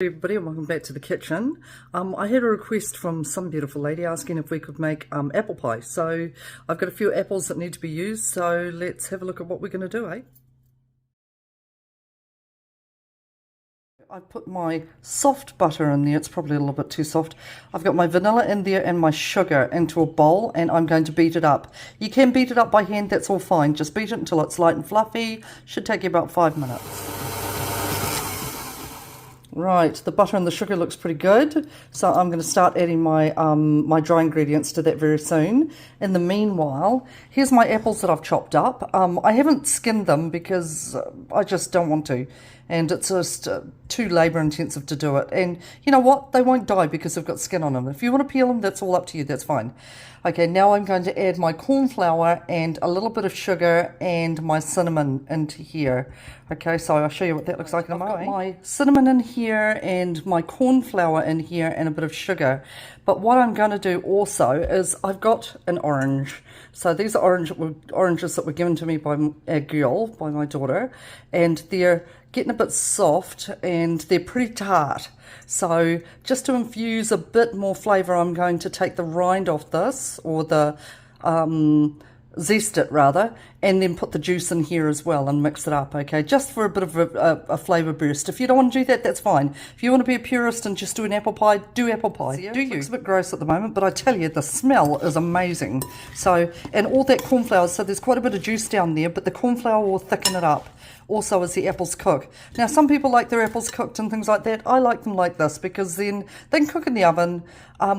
Everybody, and welcome back to the kitchen. I had a request from some beautiful lady asking if we could make apple pie. So I've got a few apples that need to be used, so let's have a look at what we're going to do, eh? I've put my soft butter in there. It's probably a little bit too soft. I've got my vanilla in there and my sugar into a bowl, and I'm going to beat it up. You can beat it up by hand, that's all fine. Just beat it until it's light and fluffy. Should take you about 5 minutes. Right, the butter and the sugar looks pretty good, so I'm going to start adding my my dry ingredients to that very soon. In the meanwhile, here's my apples that I've chopped up. I haven't skinned them because I just don't want to, and it's just too labour intensive to do it. And you know what? They won't die because they've got skin on them. If you want to peel them, that's all up to you, that's fine. Okay, now I'm going to add my corn flour and a little bit of sugar and my cinnamon into here. Okay, so I'll show you what that looks like in a moment. I've got my cinnamon in here and my corn flour in here and a bit of sugar. But what I'm going to do also is I've got an orange. So these are oranges that were given to me by a girl, by my daughter, and they're getting a bit soft and they're pretty tart. So just to infuse a bit more flavour, I'm going to take the rind off this, or the zest it rather, and then put the juice in here as well and mix it up, okay, just for a bit of a flavour burst. If you don't want to do that, that's fine. If you want to be a purist and just do an apple pie, do apple pie. Do you? It's a bit gross at the moment, but I tell you, the smell is amazing. So, and all that corn flour, so there's quite a bit of juice down there, but the corn flour will thicken it up also as the apples cook. Now, some people like their apples cooked and things like that. I like them like this because then they can cook in the oven.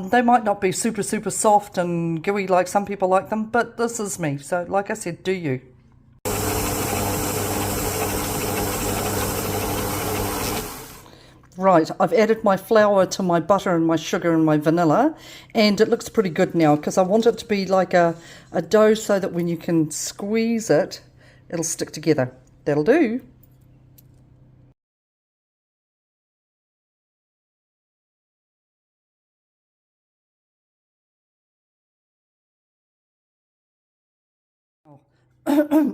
They might not be super soft and gooey like some people like them, but this is me. So like I said, do you. Right, I've added my flour to my butter and my sugar and my vanilla, and it looks pretty good now because I want it to be like a dough so that when you can squeeze it, it'll stick together. That'll do.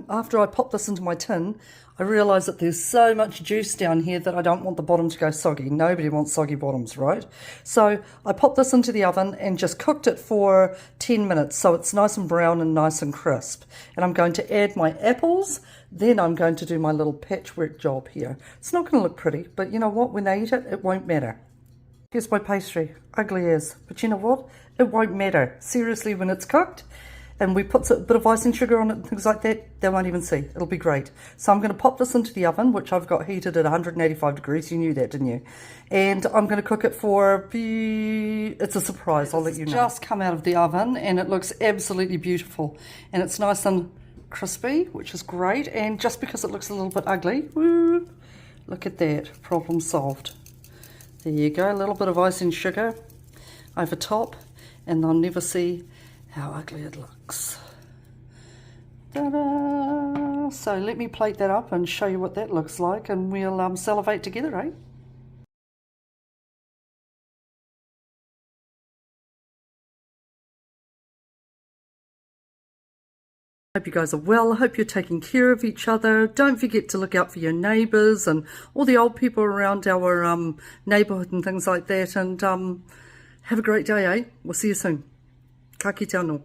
After I pop this into my tin, I realise that there's so much juice down here that I don't want the bottom to go soggy. Nobody wants soggy bottoms, right? So I popped this into the oven and just cooked it for 10 minutes so it's nice and brown and nice and crisp. And I'm going to add my apples, then I'm going to do my little patchwork job here. It's not going to look pretty, but you know what? When they eat it, it won't matter. Here's my pastry, ugly as, but you know what? It won't matter. Seriously, when it's cooked, and we put a bit of icing sugar on it and things like that, they won't even see. It'll be great. So I'm going to pop this into the oven, which I've got heated at 185 degrees. You knew that, didn't you? And I'm going to cook it for, it's a surprise, I'll let you know. It's just come out of the oven and it looks absolutely beautiful. And it's nice and crispy, which is great. And just because it looks a little bit ugly, woo, look at that, problem solved. There you go, a little bit of icing sugar over top, and they'll never see how ugly it looks. Ta-da! So let me plate that up and show you what that looks like, and we'll salivate together, eh? Hope you guys are well. I hope you're taking care of each other. Don't forget to look out for your neighbours and all the old people around our neighbourhood and things like that. And have a great day, eh? We'll see you soon. Ka kite anō.